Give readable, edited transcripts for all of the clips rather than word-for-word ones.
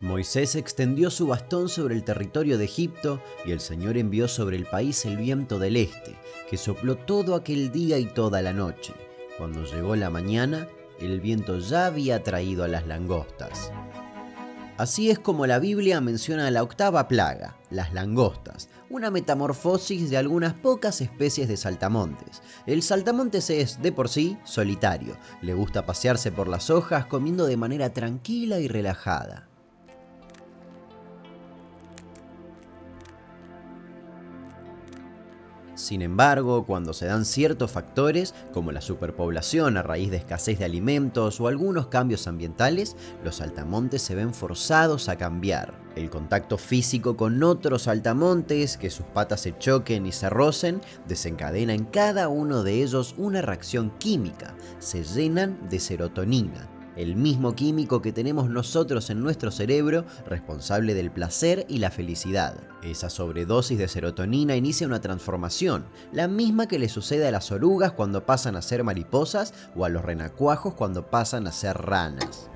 Moisés extendió su bastón sobre el territorio de Egipto y el Señor envió sobre el país el viento del este, que sopló todo aquel día y toda la noche. Cuando llegó la mañana, el viento ya había traído a las langostas. Así es como la Biblia menciona la octava plaga, las langostas, una metamorfosis de algunas pocas especies de saltamontes. El saltamontes es, de por sí, solitario. Le gusta pasearse por las hojas comiendo de manera tranquila y relajada. Sin embargo, cuando se dan ciertos factores, como la superpoblación a raíz de escasez de alimentos o algunos cambios ambientales, los saltamontes se ven forzados a cambiar. El contacto físico con otros saltamontes, que sus patas se choquen y se rocen, desencadena en cada uno de ellos una reacción química. Se llenan de serotonina, el mismo químico que tenemos nosotros en nuestro cerebro, responsable del placer y la felicidad. Esa sobredosis de serotonina inicia una transformación, la misma que le sucede a las orugas cuando pasan a ser mariposas o a los renacuajos cuando pasan a ser ranas.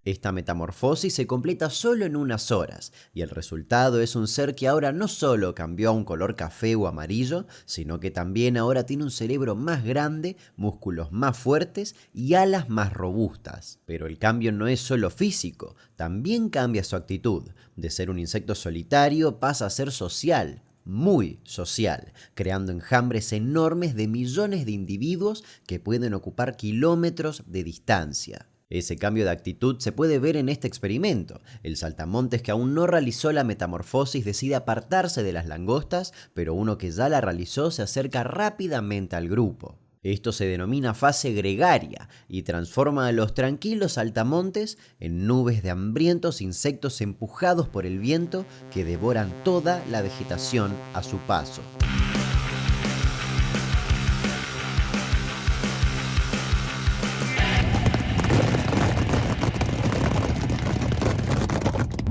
Esta metamorfosis se completa solo en unas horas, y el resultado es un ser que ahora no solo cambió a un color café o amarillo, sino que también ahora tiene un cerebro más grande, músculos más fuertes y alas más robustas. Pero el cambio no es solo físico, también cambia su actitud. De ser un insecto solitario pasa a ser social, muy social, creando enjambres enormes de millones de individuos que pueden ocupar kilómetros de distancia. Ese cambio de actitud se puede ver en este experimento. El saltamontes que aún no realizó la metamorfosis decide apartarse de las langostas, pero uno que ya la realizó se acerca rápidamente al grupo. Esto se denomina fase gregaria y transforma a los tranquilos saltamontes en nubes de hambrientos insectos empujados por el viento que devoran toda la vegetación a su paso.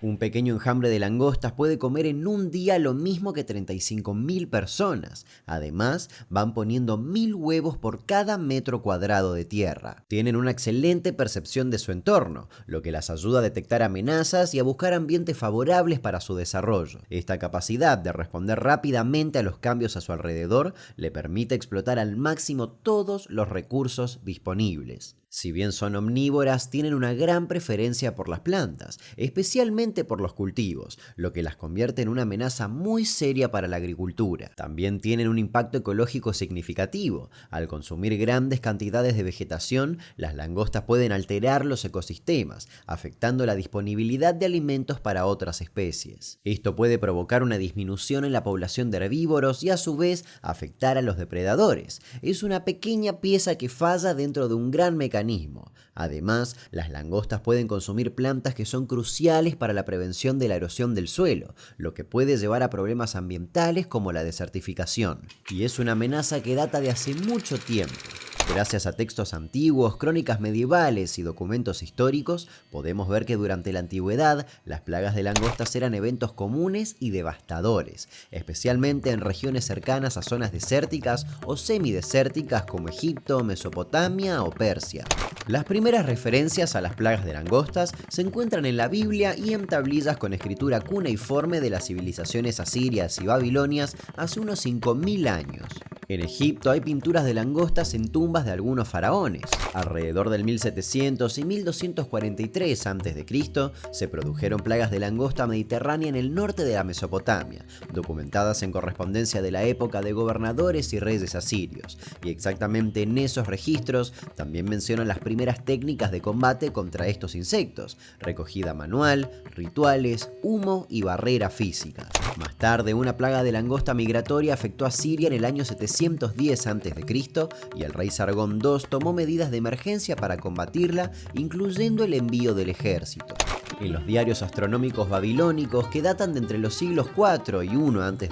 Un pequeño enjambre de langostas puede comer en un día lo mismo que 35.000 personas. Además, van poniendo 1.000 huevos por cada metro cuadrado de tierra. Tienen una excelente percepción de su entorno, lo que las ayuda a detectar amenazas y a buscar ambientes favorables para su desarrollo. Esta capacidad de responder rápidamente a los cambios a su alrededor le permite explotar al máximo todos los recursos disponibles. Si bien son omnívoras, tienen una gran preferencia por las plantas, especialmente por los cultivos, lo que las convierte en una amenaza muy seria para la agricultura. También tienen un impacto ecológico significativo. Al consumir grandes cantidades de vegetación, las langostas pueden alterar los ecosistemas, afectando la disponibilidad de alimentos para otras especies. Esto puede provocar una disminución en la población de herbívoros y a su vez afectar a los depredadores. Es una pequeña pieza que falla dentro de un gran mecanismo. Además, las langostas pueden consumir plantas que son cruciales para la prevención de la erosión del suelo, lo que puede llevar a problemas ambientales como la desertificación. Y es una amenaza que data de hace mucho tiempo. Gracias a textos antiguos, crónicas medievales y documentos históricos, podemos ver que durante la antigüedad las plagas de langostas eran eventos comunes y devastadores, especialmente en regiones cercanas a zonas desérticas o semidesérticas como Egipto, Mesopotamia o Persia. Las primeras referencias a las plagas de langostas se encuentran en la Biblia y en tablillas con escritura cuneiforme de las civilizaciones asirias y babilonias hace unos 5.000 años. En Egipto hay pinturas de langostas en tumbas de algunos faraones. Alrededor del 1700 y 1243 a.C. se produjeron plagas de langosta mediterránea en el norte de la Mesopotamia, documentadas en correspondencia de la época de gobernadores y reyes asirios. Y exactamente en esos registros también mencionan las primeras técnicas de combate contra estos insectos: recogida manual, rituales, humo y barrera física. Más tarde, una plaga de langosta migratoria afectó a Siria en el año 710 a.C. y el rey Sargón II tomó medidas de emergencia para combatirla, incluyendo el envío del ejército. En los diarios astronómicos babilónicos, que datan de entre los siglos IV y I a.C.,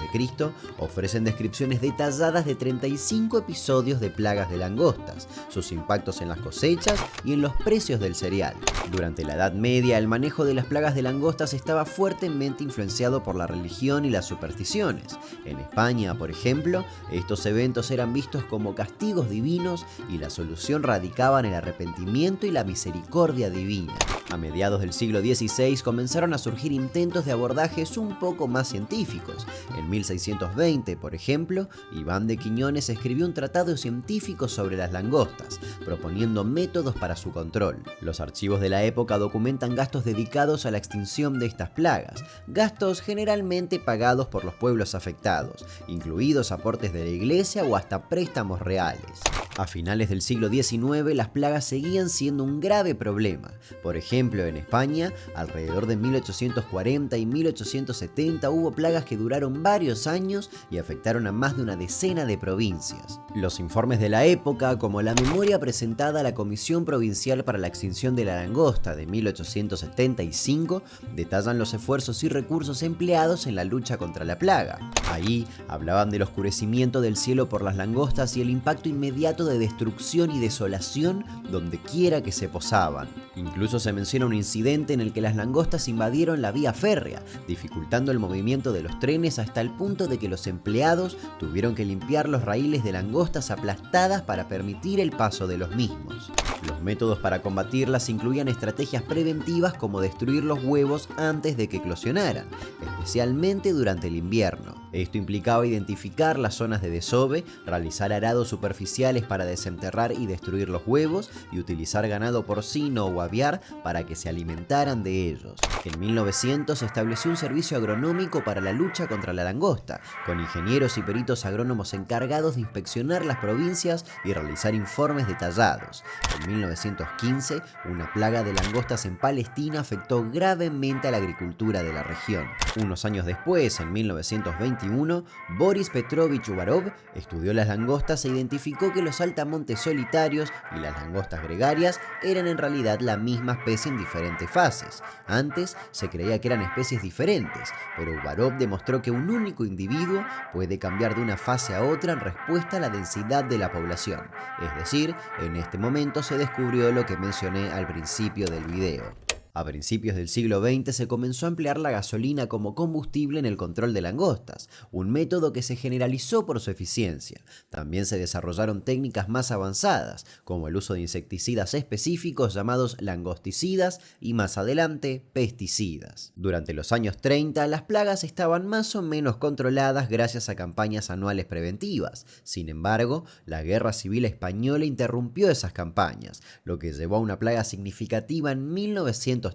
ofrecen descripciones detalladas de 35 episodios de plagas de langostas, sus impactos en las cosechas y en los precios del cereal. Durante la Edad Media, el manejo de las plagas de langostas estaba fuertemente influenciado por la religión y las supersticiones. En España, por ejemplo, estos eventos eran vistos como castigos divinos y la solución radicaba en el arrepentimiento y la misericordia divina. A mediados del siglo XVI comenzaron a surgir intentos de abordajes un poco más científicos. En 1620, por ejemplo, Iván de Quiñones escribió un tratado científico sobre las langostas, proponiendo métodos para su control. Los archivos de la época documentan gastos dedicados a la extinción de estas plagas, gastos generalmente pagados por los pueblos afectados, incluidos aportes de la iglesia o hasta préstamos reales. A finales del siglo XIX, las plagas seguían siendo un grave problema. Por ejemplo, en España, alrededor de 1840 y 1870 hubo plagas que duraron varios años y afectaron a más de una decena de provincias. Los informes de la época, como la memoria presentada a la Comisión Provincial para la Extinción de la Langosta de 1875, detallan los esfuerzos y recursos empleados en la lucha contra la plaga. Ahí hablaban del oscurecimiento del cielo por las langostas y el impacto inmediato de destrucción y desolación donde quiera que se posaban. Incluso se menciona un incidente en el que las langostas invadieron la vía férrea, dificultando el movimiento de los trenes hasta el punto de que los empleados tuvieron que limpiar los raíles de langostas aplastadas para permitir el paso de los mismos. Los métodos para combatirlas incluían estrategias preventivas como destruir los huevos antes de que eclosionaran, especialmente durante el invierno. Esto implicaba identificar las zonas de desove, realizar arados superficiales para desenterrar y destruir los huevos y utilizar ganado porcino o aviar para que se alimentaran de ellos. En 1900 se estableció un servicio agronómico para la lucha contra la langosta, con ingenieros y peritos agrónomos encargados de inspeccionar las provincias y realizar informes detallados. En 1915, una plaga de langostas en Palestina afectó gravemente a la agricultura de la región. Unos años después, en 1921, Boris Petrovich Uvarov estudió las langostas e identificó que los saltamontes solitarios y las langostas gregarias eran en realidad la misma especie en diferentes fases. Antes se creía que eran especies diferentes, pero Uvarov demostró que un único individuo puede cambiar de una fase a otra en respuesta a la densidad de la población. Es decir, en este momento se descubrió lo que mencioné al principio del video. A principios del siglo XX se comenzó a emplear la gasolina como combustible en el control de langostas, un método que se generalizó por su eficiencia. También se desarrollaron técnicas más avanzadas, como el uso de insecticidas específicos llamados langosticidas y más adelante pesticidas. Durante los años 30, las plagas estaban más o menos controladas gracias a campañas anuales preventivas. Sin embargo, la Guerra Civil Española interrumpió esas campañas, lo que llevó a una plaga significativa en 1939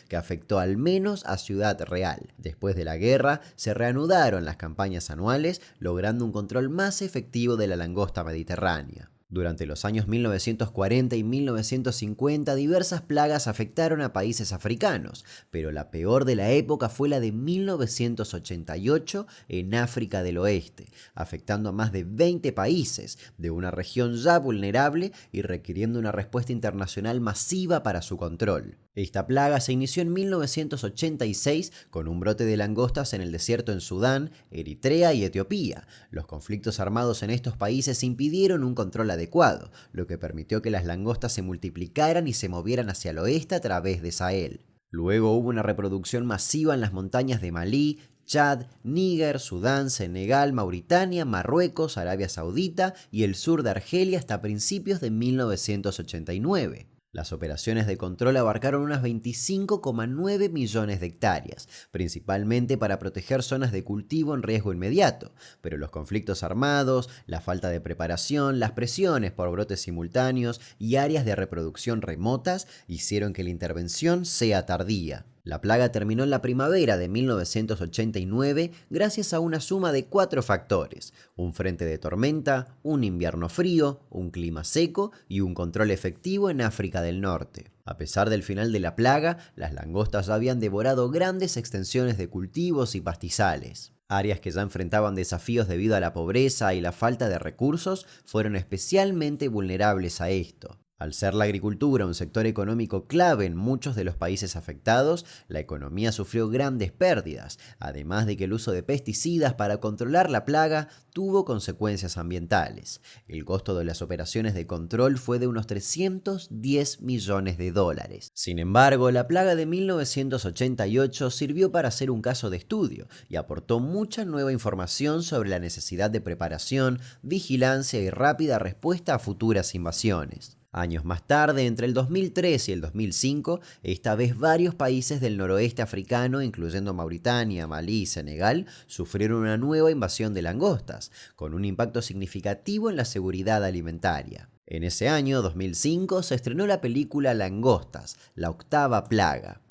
que afectó al menos a Ciudad Real. Después de la guerra, se reanudaron las campañas anuales, logrando un control más efectivo de la langosta mediterránea. Durante los años 1940 y 1950, diversas plagas afectaron a países africanos, pero la peor de la época fue la de 1988 en África del Oeste, afectando a más de 20 países, de una región ya vulnerable y requiriendo una respuesta internacional masiva para su control. Esta plaga se inició en 1986 con un brote de langostas en el desierto en Sudán, Eritrea y Etiopía. Los conflictos armados en estos países impidieron un control adecuado, lo que permitió que las langostas se multiplicaran y se movieran hacia el oeste a través de Sahel. Luego hubo una reproducción masiva en las montañas de Malí, Chad, Níger, Sudán, Senegal, Mauritania, Marruecos, Arabia Saudita y el sur de Argelia hasta principios de 1989. Las operaciones de control abarcaron unas 25,9 millones de hectáreas, principalmente para proteger zonas de cultivo en riesgo inmediato, pero los conflictos armados, la falta de preparación, las presiones por brotes simultáneos y áreas de reproducción remotas hicieron que la intervención sea tardía. La plaga terminó en la primavera de 1989 gracias a una suma de 4 factores: un frente de tormenta, un invierno frío, un clima seco y un control efectivo en África del Norte. A pesar del final de la plaga, las langostas ya habían devorado grandes extensiones de cultivos y pastizales. Áreas que ya enfrentaban desafíos debido a la pobreza y la falta de recursos fueron especialmente vulnerables a esto. Al ser la agricultura un sector económico clave en muchos de los países afectados, la economía sufrió grandes pérdidas, además de que el uso de pesticidas para controlar la plaga tuvo consecuencias ambientales. El costo de las operaciones de control fue de unos 310 millones de dólares. Sin embargo, la plaga de 1988 sirvió para hacer un caso de estudio y aportó mucha nueva información sobre la necesidad de preparación, vigilancia y rápida respuesta a futuras invasiones. Años más tarde, entre el 2003 y el 2005, esta vez varios países del noroeste africano, incluyendo Mauritania, Malí y Senegal, sufrieron una nueva invasión de langostas, con un impacto significativo en la seguridad alimentaria. En ese año, 2005, se estrenó la película Langostas, la octava plaga.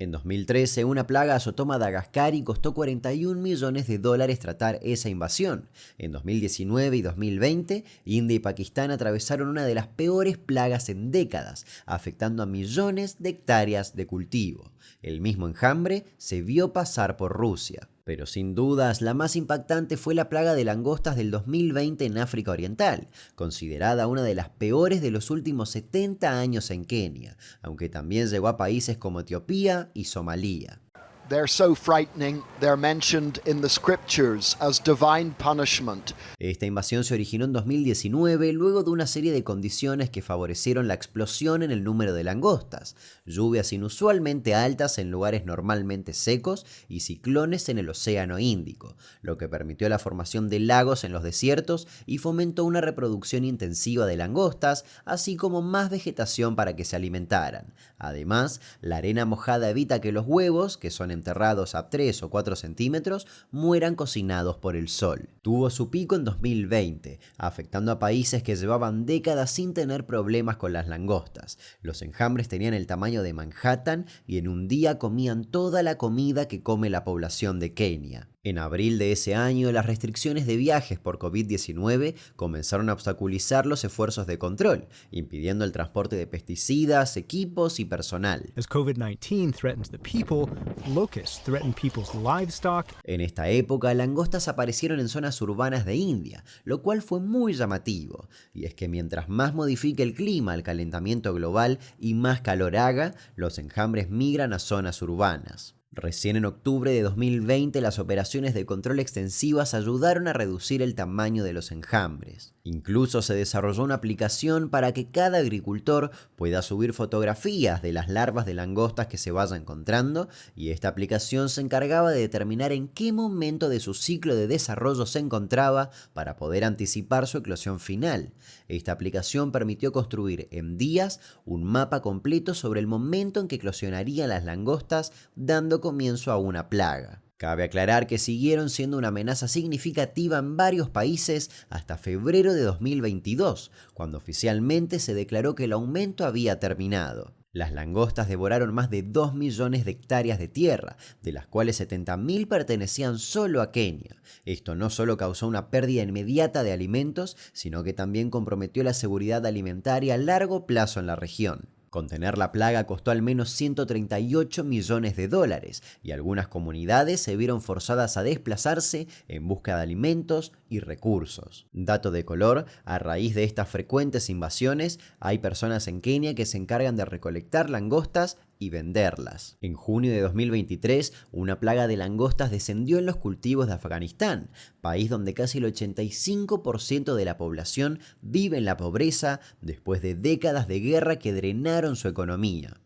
En 2013, una plaga azotó Madagascar y costó 41 millones de dólares tratar esa invasión. En 2019 y 2020, India y Pakistán atravesaron una de las peores plagas en décadas, afectando a millones de hectáreas de cultivo. El mismo enjambre se vio pasar por Rusia. Pero sin dudas, la más impactante fue la plaga de langostas del 2020 en África Oriental, considerada una de las peores de los últimos 70 años en Kenia, aunque también llegó a países como Etiopía y Somalia. They're so frightening, they're mentioned in the scriptures as divine punishment. Esta invasión se originó en 2019 luego de una serie de condiciones que favorecieron la explosión en el número de langostas, lluvias inusualmente altas en lugares normalmente secos y ciclones en el Océano Índico, lo que permitió la formación de lagos en los desiertos y fomentó una reproducción intensiva de langostas, así como más vegetación para que se alimentaran. Además, la arena mojada evita que los huevos, que son enterrados a 3 o 4 centímetros, mueran cocinados por el sol. Tuvo su pico en 2020, afectando a países que llevaban décadas sin tener problemas con las langostas. Los enjambres tenían el tamaño de Manhattan y en un día comían toda la comida que come la población de Kenia. En abril de ese año, las restricciones de viajes por COVID-19 comenzaron a obstaculizar los esfuerzos de control, impidiendo el transporte de pesticidas, equipos y personal. As COVID-19 threatens the people, locusts threaten people's livestock. En esta época, langostas aparecieron en zonas urbanas de India, lo cual fue muy llamativo. Y es que mientras más modifique el clima, el calentamiento global y más calor haga, los enjambres migran a zonas urbanas. Recién en octubre de 2020 las operaciones de control extensivas ayudaron a reducir el tamaño de los enjambres. Incluso se desarrolló una aplicación para que cada agricultor pueda subir fotografías de las larvas de langostas que se vaya encontrando, y esta aplicación se encargaba de determinar en qué momento de su ciclo de desarrollo se encontraba para poder anticipar su eclosión final. Esta aplicación permitió construir en días un mapa completo sobre el momento en que eclosionarían las langostas, dando comienzo a una plaga. Cabe aclarar que siguieron siendo una amenaza significativa en varios países hasta febrero de 2022, cuando oficialmente se declaró que el aumento había terminado. Las langostas devoraron más de 2 millones de hectáreas de tierra, de las cuales 70.000 pertenecían solo a Kenia. Esto no solo causó una pérdida inmediata de alimentos, sino que también comprometió la seguridad alimentaria a largo plazo en la región. Contener la plaga costó al menos 138 millones de dólares y algunas comunidades se vieron forzadas a desplazarse en busca de alimentos y recursos. Dato de color: a raíz de estas frecuentes invasiones, hay personas en Kenia que se encargan de recolectar langostas y venderlas. En junio de 2023, una plaga de langostas descendió en los cultivos de Afganistán, país donde casi el 85% de la población vive en la pobreza después de décadas de guerra que drenaron su economía.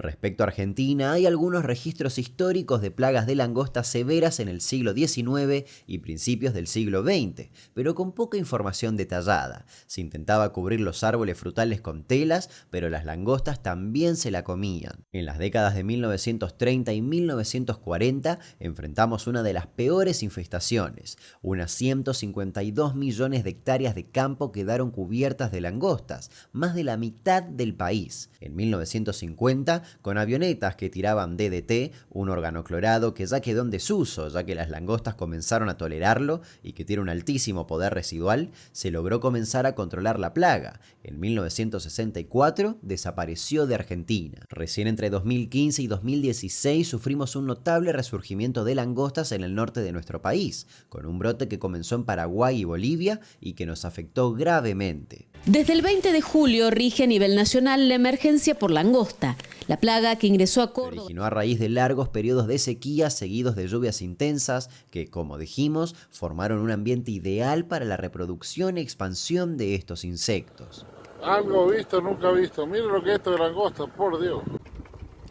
Respecto a Argentina, hay algunos registros históricos de plagas de langostas severas en el siglo XIX y principios del siglo XX, pero con poca información detallada. Se intentaba cubrir los árboles frutales con telas, pero las langostas también se la comían. En las décadas de 1930 y 1940 enfrentamos una de las peores infestaciones. Unas 152 millones de hectáreas de campo quedaron cubiertas de langostas, más de la mitad del país. En 1950, con avionetas que tiraban DDT, un organoclorado que ya quedó en desuso, ya que las langostas comenzaron a tolerarlo y que tiene un altísimo poder residual, se logró comenzar a controlar la plaga. En 1964 desapareció de Argentina. Recién entre 2015 y 2016 sufrimos un notable resurgimiento de langostas en el norte de nuestro país, con un brote que comenzó en Paraguay y Bolivia y que nos afectó gravemente. Desde el 20 de julio rige a nivel nacional la emergencia por langosta. La plaga que ingresó a Se Córdoba originó a raíz de largos periodos de sequía seguidos de lluvias intensas que, como dijimos, formaron un ambiente ideal para la reproducción y expansión de estos insectos. Algo visto, nunca visto. Miren lo que es esto de langosta, por Dios.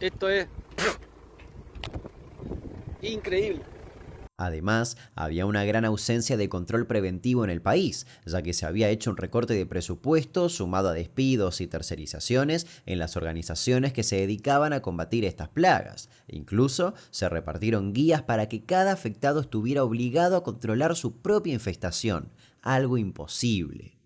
Esto es increíble. Además, había una gran ausencia de control preventivo en el país, ya que se había hecho un recorte de presupuesto sumado a despidos y tercerizaciones en las organizaciones que se dedicaban a combatir estas plagas. Incluso se repartieron guías para que cada afectado estuviera obligado a controlar su propia infestación, algo imposible.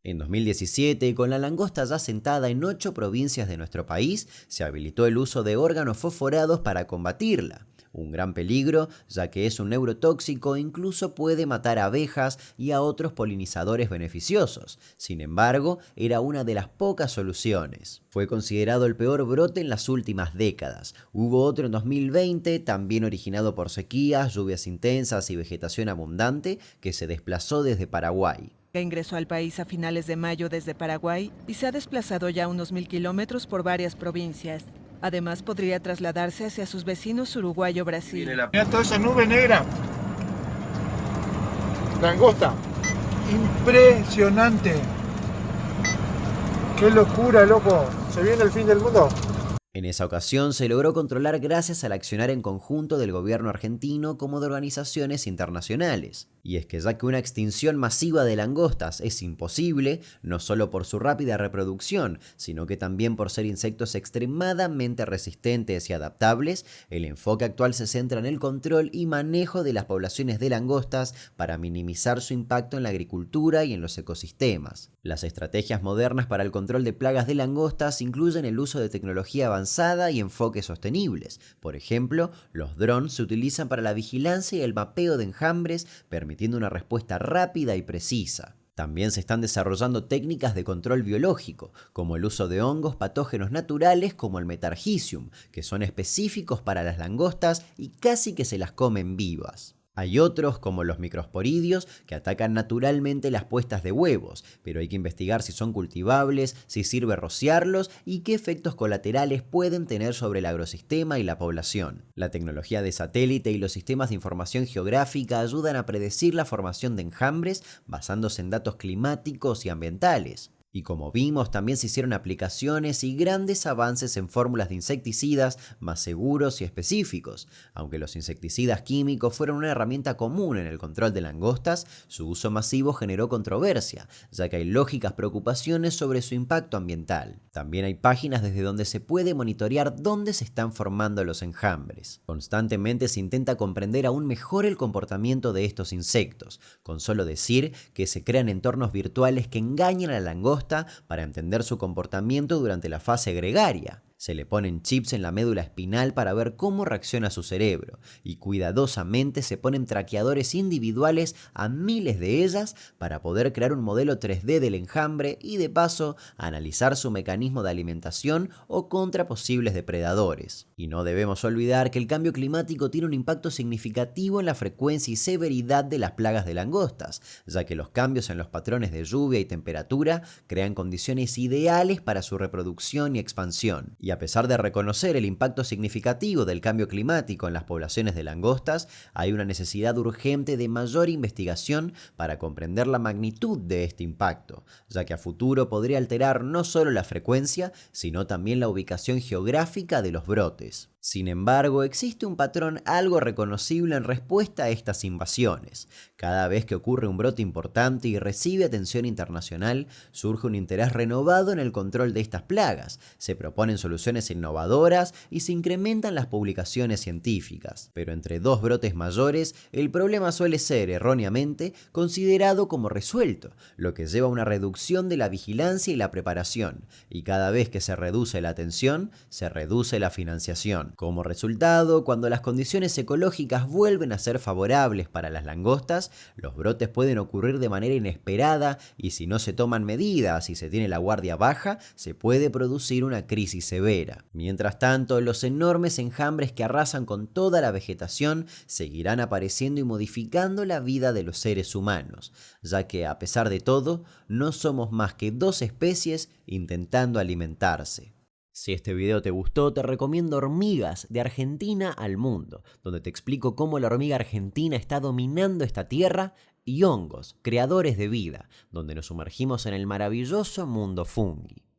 En 2017, con la langosta ya sentada en 8 provincias de nuestro país, se habilitó el uso de órganos fosforados para combatirla. Un gran peligro, ya que es un neurotóxico e incluso puede matar a abejas y a otros polinizadores beneficiosos. Sin embargo, era una de las pocas soluciones. Fue considerado el peor brote en las últimas décadas. Hubo otro en 2020, también originado por sequías, lluvias intensas y vegetación abundante, que se desplazó desde Paraguay. Ingresó al país a finales de mayo desde Paraguay y se ha desplazado ya unos 1000 kilómetros por varias provincias. Además, podría trasladarse hacia sus vecinos Uruguay o Brasil. Mira toda esa nube negra. Langosta. Impresionante. Qué locura, loco. Se viene el fin del mundo. En esa ocasión se logró controlar gracias al accionar en conjunto del gobierno argentino como de organizaciones internacionales. Y es que ya que una extinción masiva de langostas es imposible, no solo por su rápida reproducción, sino que también por ser insectos extremadamente resistentes y adaptables, el enfoque actual se centra en el control y manejo de las poblaciones de langostas para minimizar su impacto en la agricultura y en los ecosistemas. Las estrategias modernas para el control de plagas de langostas incluyen el uso de tecnología avanzada y enfoques sostenibles. Por ejemplo, los drones se utilizan para la vigilancia y el mapeo de enjambres, permitiendo una respuesta rápida y precisa. También se están desarrollando técnicas de control biológico, como el uso de hongos patógenos naturales como el Metarhizium, que son específicos para las langostas y casi que se las comen vivas. Hay otros, como los microsporidios, que atacan naturalmente las puestas de huevos, pero hay que investigar si son cultivables, si sirve rociarlos y qué efectos colaterales pueden tener sobre el agrosistema y la población. La tecnología de satélite y los sistemas de información geográfica ayudan a predecir la formación de enjambres basándose en datos climáticos y ambientales. Y como vimos, también se hicieron aplicaciones y grandes avances en fórmulas de insecticidas más seguros y específicos. Aunque los insecticidas químicos fueron una herramienta común en el control de langostas, su uso masivo generó controversia, ya que hay lógicas preocupaciones sobre su impacto ambiental. También hay páginas desde donde se puede monitorear dónde se están formando los enjambres. Constantemente se intenta comprender aún mejor el comportamiento de estos insectos, con solo decir que se crean entornos virtuales que engañan a la langosta para entender su comportamiento durante la fase gregaria. Se le ponen chips en la médula espinal para ver cómo reacciona su cerebro y cuidadosamente se ponen traqueadores individuales a miles de ellas para poder crear un modelo 3D del enjambre y de paso analizar su mecanismo de alimentación o contra posibles depredadores. Y no debemos olvidar que el cambio climático tiene un impacto significativo en la frecuencia y severidad de las plagas de langostas, ya que los cambios en los patrones de lluvia y temperatura crean condiciones ideales para su reproducción y expansión. Y Y a pesar de reconocer el impacto significativo del cambio climático en las poblaciones de langostas, hay una necesidad urgente de mayor investigación para comprender la magnitud de este impacto, ya que a futuro podría alterar no solo la frecuencia, sino también la ubicación geográfica de los brotes. Sin embargo, existe un patrón algo reconocible en respuesta a estas invasiones. Cada vez que ocurre un brote importante y recibe atención internacional, surge un interés renovado en el control de estas plagas, se proponen soluciones innovadoras y se incrementan las publicaciones científicas. Pero entre dos brotes mayores, el problema suele ser, erróneamente, considerado como resuelto, lo que lleva a una reducción de la vigilancia y la preparación, y cada vez que se reduce la atención, se reduce la financiación. Como resultado, cuando las condiciones ecológicas vuelven a ser favorables para las langostas, los brotes pueden ocurrir de manera inesperada y si no se toman medidas y se tiene la guardia baja, se puede producir una crisis severa. Mientras tanto, los enormes enjambres que arrasan con toda la vegetación seguirán apareciendo y modificando la vida de los seres humanos, ya que, a pesar de todo, no somos más que dos especies intentando alimentarse. Si este video te gustó, te recomiendo Hormigas de Argentina al Mundo, donde te explico cómo la hormiga argentina está dominando esta tierra, y Hongos, creadores de vida, donde nos sumergimos en el maravilloso mundo fungi.